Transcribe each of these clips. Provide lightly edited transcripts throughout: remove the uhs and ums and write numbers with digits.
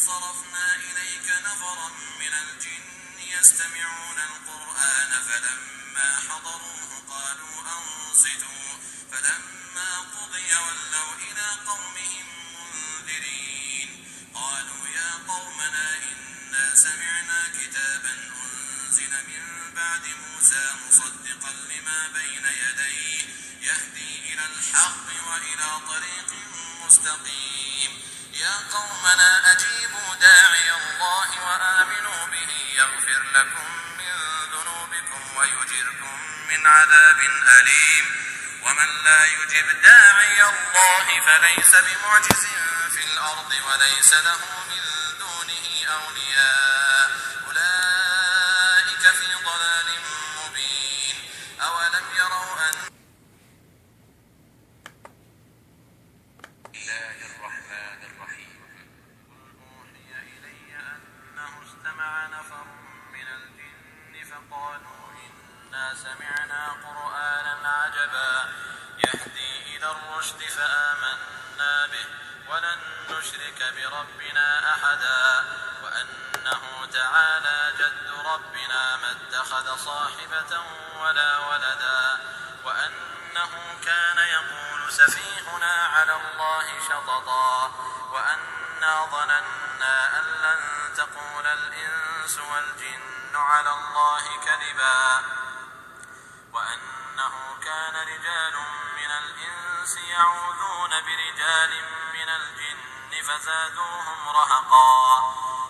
صرفنا إليك نفرا من الجن يستمعون القرآن فلما حضروه قالوا أنصتوا فلما قضي ولوا إلى قومهم منذرين قالوا يا قومنا إنا سمعنا كتابا أنزل من بعد موسى مصدقا لما بين يديه يهدي إلى الحق وإلى طريق مستقيم يا قومنا أجيبوا داعي الله وآمنوا به يغفر لكم من ذنوبكم ويجركم من عذاب أليم ومن لا يجب داعي الله فليس بمعجز في الأرض وليس له من دونه أولياء أولئك في ضلال مبين أولم يروا أن سمعنا قرآنا عجبا يهدي إلى الرشد فآمنا به ولن نشرك بربنا أحدا وأنه تعالى جد ربنا ما اتخذ صاحبة ولا ولدا وأنه كان يقول سفيهنا على الله شططا وأنا ظننا أن لن تقول الإنس والجن على الله كذبا وأنه كان رجال من الإنس يعوذون برجال من الجن فزادوهم رهقا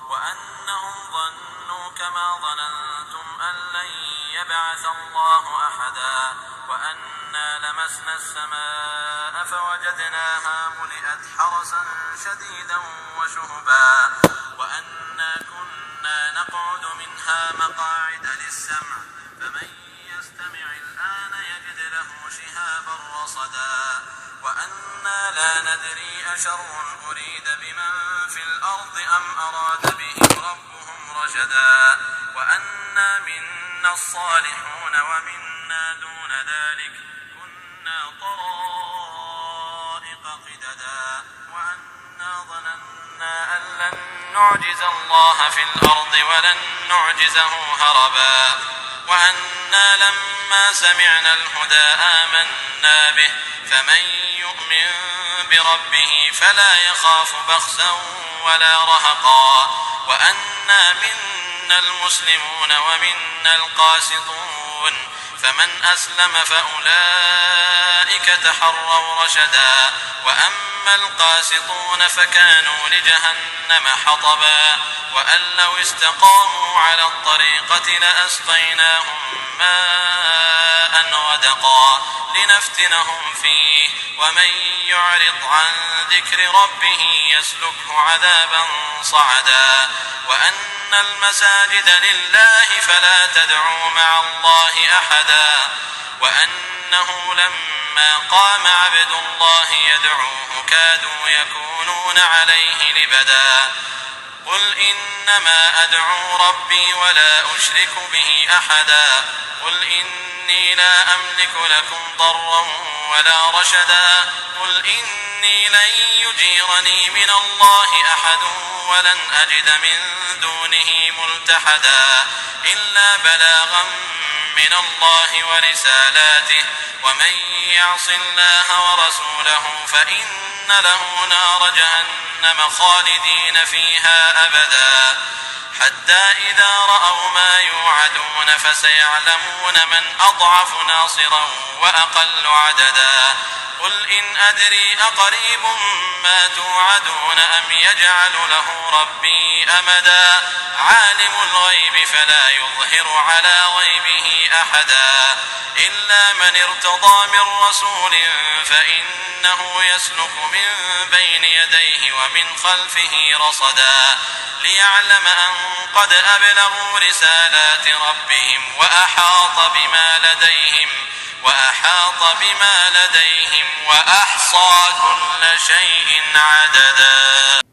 وأنهم ظنوا كما ظننتم أن لن يبعث الله أحدا وأنا لمسنا السماء فوجدناها ملئت حرسا شديدا وشهبا وأنا كنا نقعد منها مقاعد للسمع فمن يستمع الآن يجد له شهابا رصدا وأنا لا ندري أشر أريد بمن في الأرض أم أراد بهم ربهم رشدا وأنا منا الصالحون ومنا دون ذلك كنا طرائق قددا وأنا ظننا أن لن نعجز الله في الأرض ولن نعجزه هربا وأنا لما سمعنا الهدى آمنا به فمن يؤمن بربه فلا يخاف بخسا ولا رهقا وأنا منا المسلمون ومنا القاسطون فمن أسلم فأولئك تحروا رشدا وأما القاسطون فكانوا لجهنم حطبا وأن لو استقاموا على الطريقة لأسقيناهم ماء غدقا لنفتنهم فيه ومن يعرض عن ذكر ربه يسلكه عذابا صعدا وأن المساجد لله فلا تدعوا مع الله أحدا وأنه لما قام عبد الله يدعوه كادوا يكونون عليه لبدا قل إنما أدعو ربي ولا أشرك به أحدا قل إني لا أملك لكم ضرا ولا رشدا قل إني لن يجيرني من الله أحد ولن أجد من دونه ملتحدا إلا بلاغا من الله ورسالاته ومن يعص الله ورسوله فإن له نار جهنم خالدين فيها أبدا حتى إذا رأوا ما يوعدون فسيعلمون من أضعف ناصرا وأقل عددا قل إن أدري أقريب ما توعدون أم يجعل له ربي أمدا عالم الغيب فلا يظهر على غيبه أحدا إلا من ارتضى من رسول فإنه يسلك من بين يديه ومن خلفه رصدا ليعلم أن قد أبلغوا رسالات ربهم وأحاط بما لديهم وأحصى كل شيء عددا.